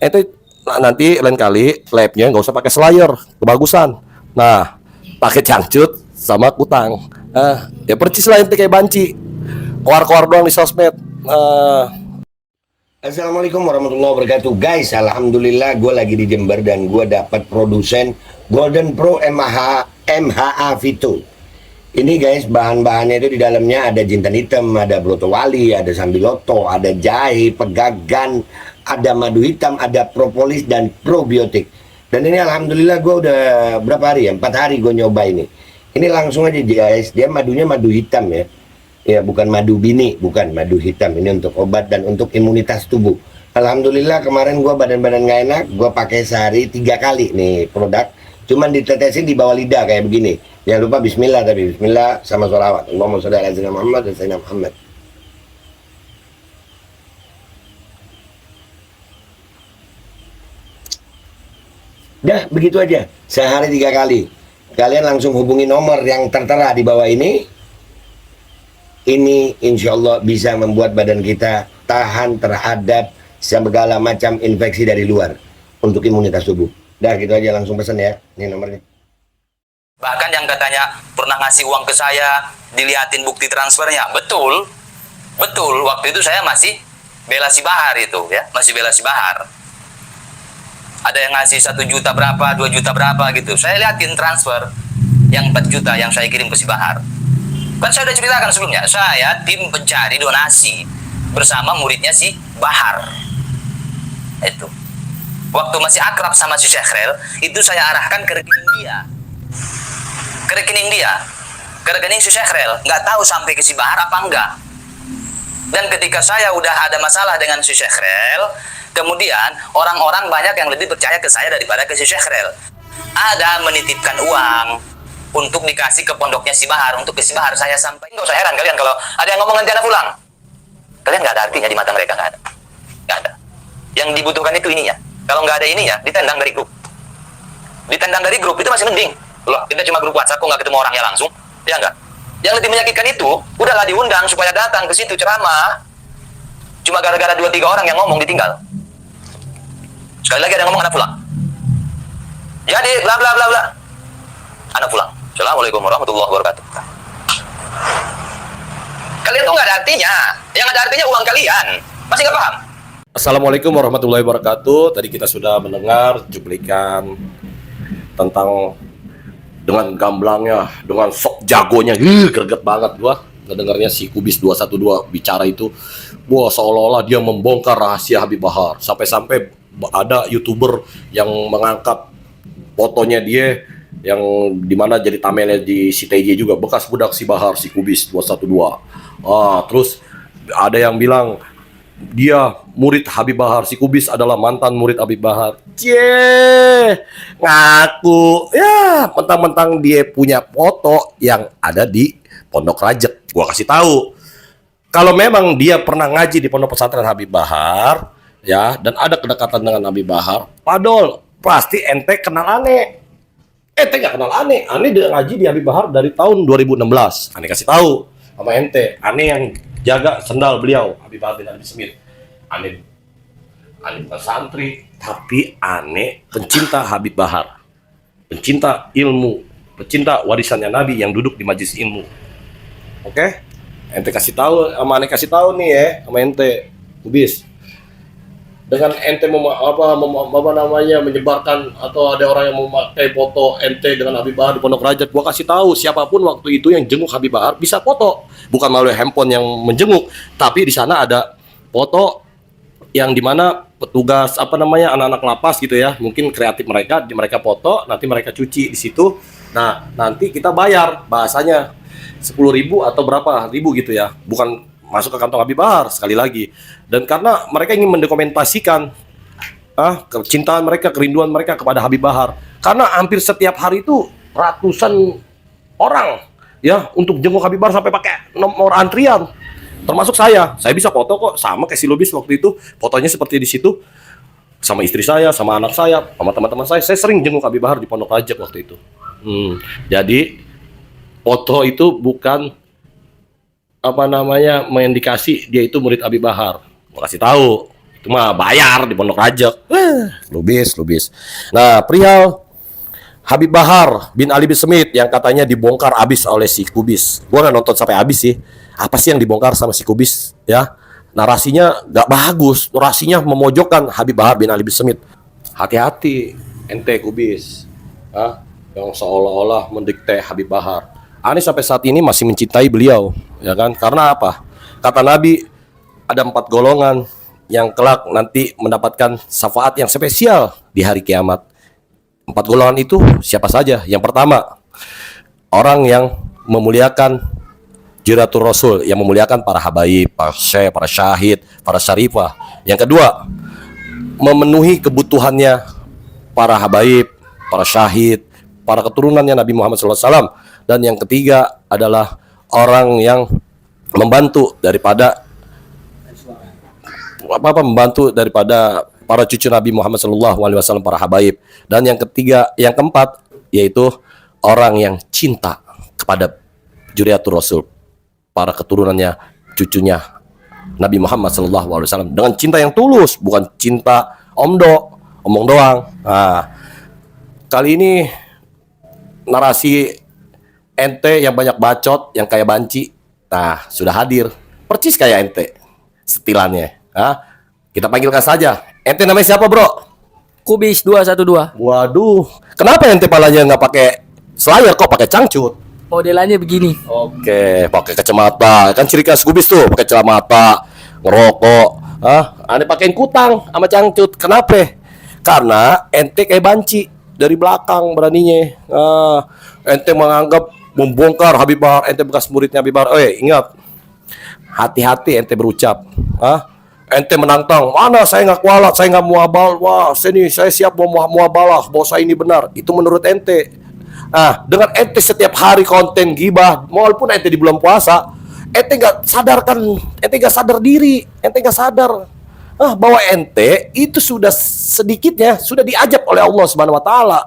Ente nanti lain kali labnya nggak usah pakai slayer, kebagusan. Nah, pakai cangcut sama kutang. Ya percis lah ente kayak banci, keluar-keluar doang di sosmed. Assalamualaikum warahmatullahi wabarakatuh. Guys, alhamdulillah gue lagi di Jember dan gue dapat produsen Golden Pro MHA Vito. Ini guys, bahan-bahannya itu di dalamnya ada jintan hitam, ada broto wali, ada sambiloto, ada jahe, pegagan, ada madu hitam, ada propolis dan probiotik. Dan ini alhamdulillah gue udah berapa hari ya? 4 hari gue nyoba ini. Ini langsung aja guys, dia madunya madu hitam ya. Ya, bukan madu bini, bukan madu hitam. Ini untuk obat dan untuk imunitas tubuh. Alhamdulillah kemarin gua badan-badan nggak enak, gua pakai sehari 3 kali nih produk. Cuman ditetesin di bawah lidah kayak begini. Jangan lupa bismillah, tapi bismillah sama sholawat. Allahumma sholli ala sayyidina Muhammad dan sayyidina Muhammad. Dah, begitu aja. Sehari 3 kali. Kalian langsung hubungi nomor yang tertera di bawah ini. Ini insya Allah bisa membuat badan kita tahan terhadap segala macam infeksi dari luar untuk imunitas tubuh. Dah gitu aja, langsung pesan ya. Ini nomornya. Bahkan yang katanya pernah ngasih uang ke saya, dilihatin bukti transfernya. Betul. Betul, waktu itu saya masih bela si Bahar itu ya, masih bela si Bahar. Ada yang ngasih 1 juta berapa, 2 juta berapa gitu. Saya liatin transfer yang 4 juta yang saya kirim ke si Bahar. Kan saya udah ceritakan sebelumnya, saya tim pencari donasi bersama muridnya si Bahar. Itu. Waktu masih akrab sama si Syekhrel, itu saya arahkan ke rekening dia. Ke rekening dia. Ke rekening si Syekhrel. Nggak tahu sampai ke si Bahar apa enggak. Dan ketika saya udah ada masalah dengan si Syekhrel, kemudian orang-orang banyak yang lebih percaya ke saya daripada ke si Syekhrel. Ada menitipkan uang untuk dikasih ke pondoknya si Bahar, untuk ke si Bahar saya sampaikan. Nggak usah heran kalian kalau ada yang ngomong nanti anak pulang. Kalian nggak ada artinya di mata mereka, nggak ada. Nggak ada. Yang dibutuhkan itu ininya. Kalau nggak ada ininya, ditendang dari grup. Ditendang dari grup itu masih mending. Loh, kita cuma grup WhatsApp, kok nggak ketemu orangnya langsung? Ya nggak? Yang lebih menyakitkan itu, udahlah diundang supaya datang ke situ ceramah. Cuma gara-gara 2-3 orang yang ngomong ditinggal. Sekali lagi ada yang ngomong anak pulang. Jadi bla bla bla bla. Anak pulang. Assalamualaikum warahmatullahi wabarakatuh. Kalian tuh nggak ada artinya. Yang ada artinya uang kalian. Masih nggak paham? Assalamualaikum warahmatullahi wabarakatuh. Tadi kita sudah mendengar cuplikan tentang dengan gamblangnya, dengan sok jagonya, greget banget gua ngedengarnya si Kubis 212 bicara itu. Wah, seolah-olah dia membongkar rahasia Habib Bahar. Sampai-sampai ada YouTuber yang mengangkat fotonya dia yang dimana jadi tamelnya di si TJ juga, bekas budak si Bahar, si Kubis 212. Terus ada yang bilang dia murid Habib Bahar, si Kubis adalah mantan murid Habib Bahar. Ngaku ya, mentang-mentang dia punya foto yang ada di Pondok Rajek. Gua kasih tahu, kalau memang dia pernah ngaji di Pondok Pesantren Habib Bahar ya, dan ada kedekatan dengan Habib Bahar, padol pasti ente kenal aneh. Ente gak kenal aneh. Aneh dia ngaji di Habib Bahar dari tahun 2016. Aneh kasih tahu sama ente. Aneh yang jaga sendal beliau, Habib Bahar bin Abi Smith. Aneh bukan santri, tapi aneh pencinta Habib Bahar, pencinta ilmu, pencinta warisannya Nabi yang duduk di majelis ilmu. Oke? Ente kasih tahu, sama aneh kasih tahu nih ya, sama ente, Kubis. Dengan ente menyebarkan atau ada orang yang memakai foto ente dengan Habib Bahar di Pondok Rajek, gua kasih tahu siapapun waktu itu yang jenguk Habib Bahar bisa foto, bukan melalui handphone yang menjenguk, tapi di sana ada foto yang dimana petugas anak-anak lapas gitu ya, mungkin kreatif mereka foto, nanti mereka cuci di situ. Nah, nanti kita bayar, bahasanya 10.000 atau berapa ribu gitu ya, bukan masuk ke kantong Habib Bahar sekali lagi. Dan karena mereka ingin mendokumentasikan kecintaan mereka, kerinduan mereka kepada Habib Bahar, karena hampir setiap hari itu ratusan orang ya untuk jenguk Habib Bahar sampai pakai nomor antrian, termasuk saya bisa foto kok sama kayak si Lubis waktu itu, fotonya seperti di situ sama istri saya, sama anak saya, sama teman-teman saya sering jenguk Habib Bahar di Pondok Rajek waktu itu. Jadi foto itu bukan mengindikasi dia itu murid Habib Bahar. Mau kasih tahu Itu mah bayar di Pondok Rajak. Lubis. Nah, perihal Habib Bahar bin Ali bin Smith yang katanya dibongkar abis oleh si Kubis. Gua nggak nonton sampai habis sih. Apa sih yang dibongkar sama si Kubis? Ya, narasinya nggak bagus. Narasinya memojokkan Habib Bahar bin Ali bin Smith. Hati-hati, ente Kubis. Yang seolah-olah mendikte Habib Bahar. Ani sampai saat ini masih mencintai beliau, ya kan? Karena apa? Kata Nabi, ada 4 golongan yang kelak nanti mendapatkan syafaat yang spesial di hari kiamat. 4 golongan itu siapa saja? Yang pertama, orang yang memuliakan Jiratul Rasul, yang memuliakan para habaib, para syekh, para syahid, para syarifah. Yang kedua, memenuhi kebutuhannya para habaib, para syahid, para keturunannya Nabi Muhammad SAW. Dan yang ketiga adalah orang yang membantu daripada para cucu Nabi Muhammad SAW, para habaib. Dan yang ketiga, yang keempat, yaitu orang yang cinta kepada Juriatul Rasul, para keturunannya, cucunya Nabi Muhammad SAW, dengan cinta yang tulus, bukan cinta omong doang. Nah, kali ini narasi ente yang banyak bacot, yang kayak banci, nah sudah hadir, percis kayak ente setilannya. Kita panggilkan saja. Ente namanya siapa, bro? Kubis 212. Waduh, kenapa ente palanya nggak pakai selayar, kok pakai cangcut? Modelannya begini. Oke, pakai kacamata. Kan ciri khas Kubis tuh, pakai kacamata, ngerokok. Ane pakein kutang sama cangcut. Kenapa? Karena ente kayak banci dari belakang beraninya. Ente menganggap membongkar Habib Bahar, ente bekas muridnya Habib Bahar. Ingat, hati-hati ente berucap. Ente menantang, mana saya nggak kualat, saya nggak muabal. Wah, saya siap mau muabalah, bahwa saya ini benar. Itu menurut ente. Dengan ente setiap hari konten gibah, walaupun ente di bulan puasa, ente nggak sadar diri, ente nggak sadar bahwa ente itu sudah sedikitnya sudah diajab oleh Allah Subhanahu Wa Taala.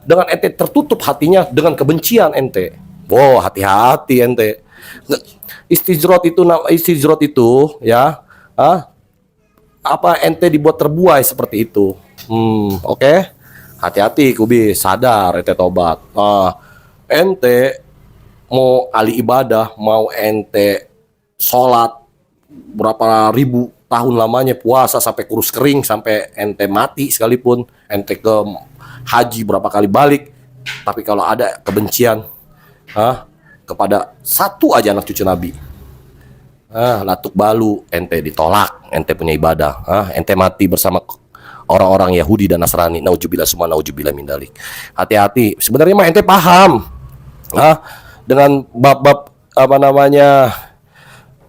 Dengan ente tertutup hatinya dengan kebencian ente. Wow, hati-hati ente. Istijrot itu ya. Apa ente dibuat terbuai seperti itu? Oke. Hati-hati Kubis, sadar ente tobat. Ente mau ahli ibadah, mau ente sholat berapa ribu tahun lamanya, puasa sampai kurus kering, sampai ente mati sekalipun, ente ke haji berapa kali balik, tapi kalau ada kebencian kepada satu aja anak cucu Nabi, latuk balu, ente ditolak, ente punya ibadah, ente mati bersama orang-orang Yahudi dan Nasrani. Nauzubillah summa nauzubillah min dalik. Hati-hati. Sebenarnya mah ente paham dengan bab-bab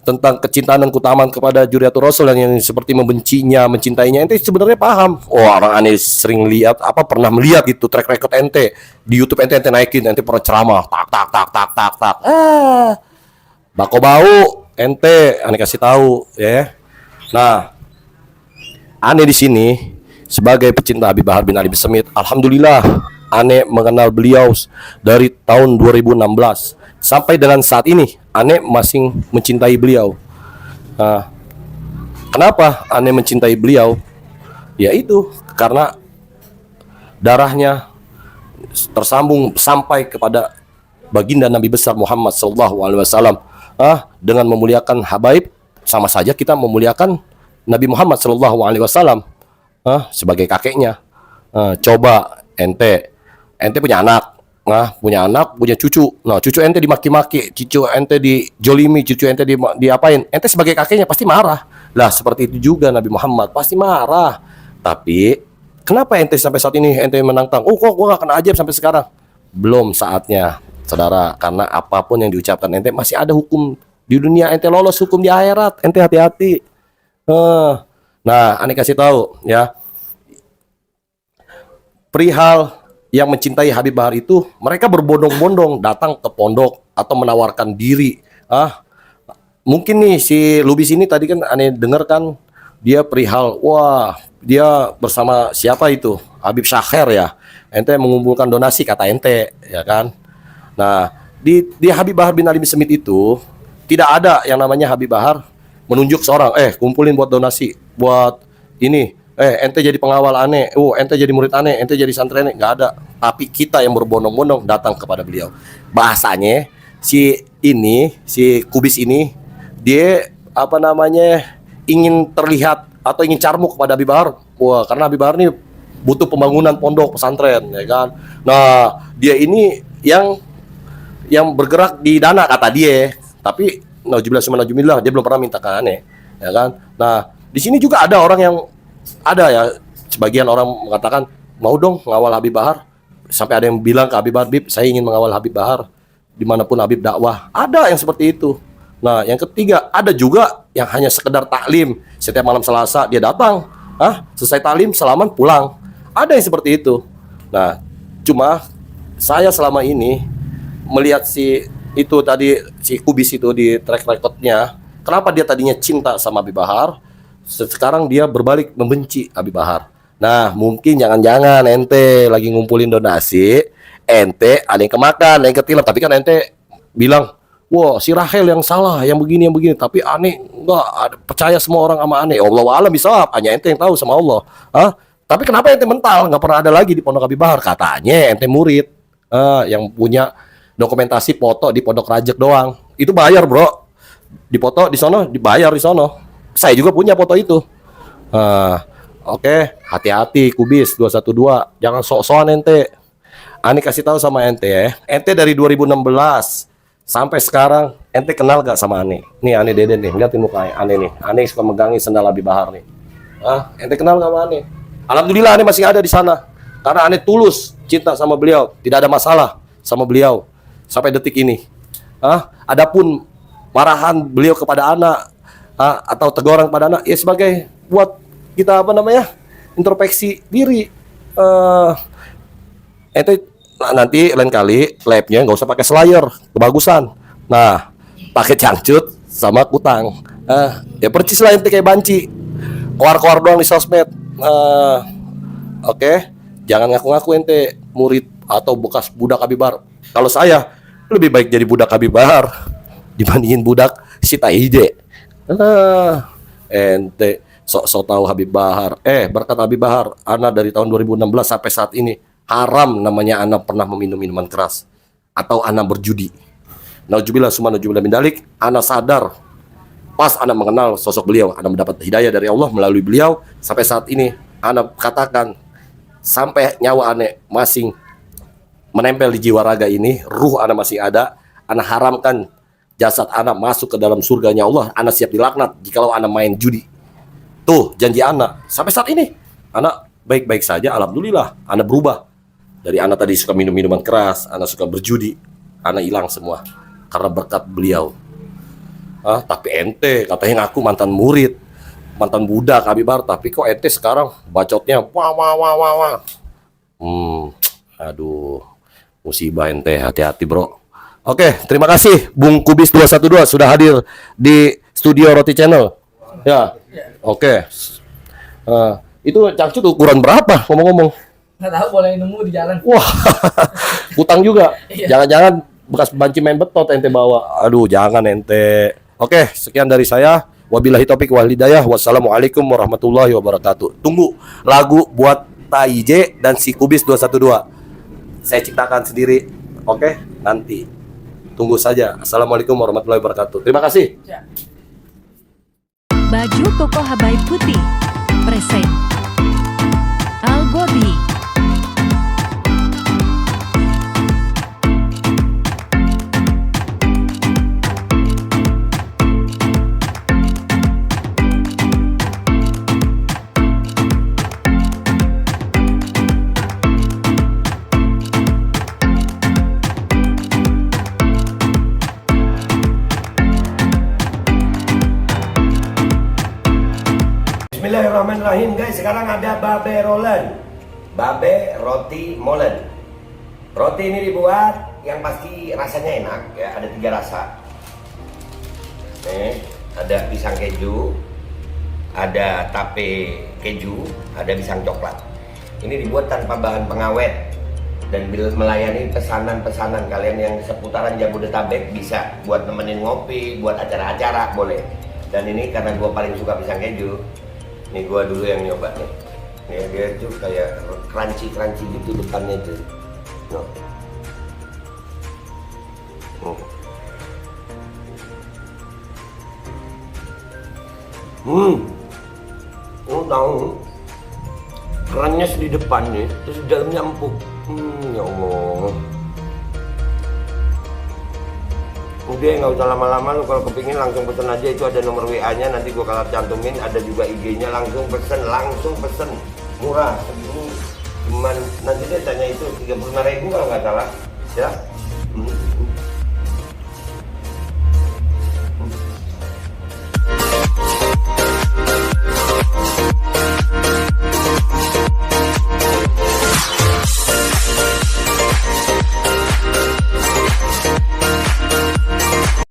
tentang kecintaan dan keutamaan kepada Juriatul Rasul yang seperti membencinya, mencintainya, ente sebenarnya paham. Orang aneh sering lihat, pernah melihat itu track record ente di YouTube, ente naikin, ente pernah ceramah, tak. Bako bau, ente aneh kasih tahu ya. Nah, aneh di sini sebagai pecinta Habib Bahar bin Ali bin Smith, alhamdulillah aneh mengenal beliau dari tahun 2016 sampai dengan saat ini. Aneh masih mencintai beliau. Kenapa aneh mencintai beliau? Yaitu karena darahnya tersambung sampai kepada baginda Nabi besar Muhammad SAW. Dengan memuliakan habaib, sama saja kita memuliakan Nabi Muhammad SAW sebagai kakeknya. Coba ente punya anak, punya cucu. Nah, cucu ente dimaki-maki, cucu ente dijolimi, cucu ente diapain? Ente sebagai kakeknya pasti marah. Lah, seperti itu juga Nabi Muhammad pasti marah. Tapi kenapa ente sampai saat ini ente menantang? Kok gua gak kena ajab sampai sekarang? Belum saatnya, saudara. Karena apapun yang diucapkan ente masih ada hukum di dunia, ente lolos hukum di akhirat. Ente hati-hati. Nah, aneh kasih tahu ya. Perihal yang mencintai Habib Bahar itu, mereka berbondong-bondong datang ke pondok atau menawarkan diri. Mungkin nih si Lubis ini tadi kan aneh dengar kan, dia perihal, dia bersama siapa itu? Habib Syakher ya. Ente mengumpulkan donasi kata ente, ya kan? Nah, di Habib Bahar bin Ali bin Smith itu tidak ada yang namanya Habib Bahar menunjuk seorang, kumpulin buat donasi, buat ini, ente jadi pengawal aneh, ente jadi murid aneh, ente jadi santri aneh, nggak ada. Tapi kita yang berbondong-bondong datang kepada beliau. Bahasanya si Kubis ini dia apa namanya ingin terlihat atau ingin carmuk kepada Habib Bahar. Wah, karena Habib Bahar ini butuh pembangunan pondok pesantren, ya kan. Nah, dia ini yang bergerak di dana kata dia, tapi nauzubillah dia belum pernah minta ke aneh, ya kan. Nah, di sini juga ada orang yang ada ya, sebagian orang mengatakan mau dong mengawal Habib Bahar. Sampai ada yang bilang ke Habib Bahar, "Habib, saya ingin mengawal Habib Bahar dimanapun Habib dakwah." Ada yang seperti itu. Nah, yang ketiga, ada juga yang hanya sekedar taklim. Setiap malam Selasa dia datang, selesai taklim, salaman, pulang. Ada yang seperti itu. Nah, cuma saya selama ini melihat si Kubis itu di track recordnya, kenapa dia tadinya cinta sama Habib Bahar, sekarang dia berbalik membenci Habib Bahar. Nah, mungkin jangan-jangan ente lagi ngumpulin donasi, ente ada yang kemakan, ada yang ketilap, tapi kan ente bilang, wah, si Rahel yang salah, yang begini, tapi aneh enggak percaya semua orang sama aneh. Allah alam bisa, hanya ente yang tahu sama Allah. Tapi kenapa ente mental, nggak pernah ada lagi di Pondok Habib Bahar? Katanya ente murid yang punya dokumentasi foto di Pondok Rajek doang. Itu bayar, bro. Dipoto di sono, dibayar di sono. Saya juga punya foto itu. Oke, hati-hati Kubis 212, jangan sok-sokan ente. Ani kasih tahu sama ente ya. Ente dari 2016 sampai sekarang ente kenal gak sama Ani? Nih Ani Deden nih, liatin mukanya Ani nih. Ani suka megangin sendal Habib Bahar nih. Ente kenal gak sama Ani? Alhamdulillah Ani masih ada di sana. Karena Ani tulus cinta sama beliau, tidak ada masalah sama beliau sampai detik ini. Adapun marahan beliau kepada anak atau teguran kepada anak ya sebagai buat kita introspeksi diri. Ente nanti lain kali labnya nggak usah pakai slayer, kebagusan. Nah, pakai cangcut sama kutang. Ya percis lah ente kayak banci, keluar doang di sosmed. Oke, jangan ngaku-ngaku ente murid atau bekas budak Habib Bahar. Kalau saya lebih baik jadi budak Habib Bahar dibandingin budak Sita Ije. Ente sok tahu Habib Bahar. Berkat Habib Bahar, ana dari tahun 2016 sampai saat ini haram namanya ana pernah meminum minuman keras atau ana berjudi. Nauzubillah summa nauzubillah min dalik. Ana sadar pas ana mengenal sosok beliau, ana mendapat hidayah dari Allah melalui beliau. Sampai saat ini ana katakan sampai nyawa ana masih menempel di jiwa raga ini, ruh ana masih ada, ana haramkan jasad ana masuk ke dalam surganya Allah. Ana siap dilaknat jikalau ana main judi. Tuh janji anak sampai saat ini anak baik-baik saja, alhamdulillah. Anak berubah dari anak tadi suka minum minuman keras, anak suka berjudi, anak hilang semua karena berkat beliau. Tapi ente katanya ngaku mantan murid, mantan budak Habib Bahar, tapi kok ente sekarang bacotnya wah. Aduh, musibah ente, hati-hati bro. Oke, terima kasih Bung Kubis 212 sudah hadir di studio Roti Channel. Ya, oke. Itu cangcut ukuran berapa ngomong-ngomong? Nggak tahu, boleh nemu di jalan. Wah, utang juga. Jangan-jangan bekas banci main betot ente bawa. Aduh, jangan ente. Oke, sekian dari saya. Wabillahi taufik wal hidayah. Wassalamualaikum warahmatullahi wabarakatuh. Tunggu lagu buat Taije dan si Kubis 212. Saya ciptakan sendiri. Oke, nanti. Tunggu saja. Assalamualaikum warahmatullahi wabarakatuh. Terima kasih. Baju koko Habaib Putih present Al Gobi. Bismillahirrahmanirrahim guys, sekarang ada babe rolen, babe roti molen. Roti ini dibuat yang pasti rasanya enak ya, ada 3 rasa. Ada pisang keju, ada tape keju, ada pisang coklat. Ini dibuat tanpa bahan pengawet dan melayani pesanan-pesanan kalian yang seputaran Jabodetabek, bisa buat nemenin ngopi, buat acara-acara boleh. Dan ini karena gue paling suka pisang keju, Nih gua dulu yang nyoba nih. Nih dia tuh kayak crunchy gitu depannya tuh. No. Lu tahu kerannya di depan nih, terus di dalamnya empuk. Ya Allah. Udah nggak usah lama-lama, lu kalau kepingin langsung pesen aja, itu ada nomor WA-nya, nanti gua kalau cantumin, ada juga IG-nya, langsung pesen, murah. Cuman nanti dia tanya itu 35.000 kalau nggak salah, ya.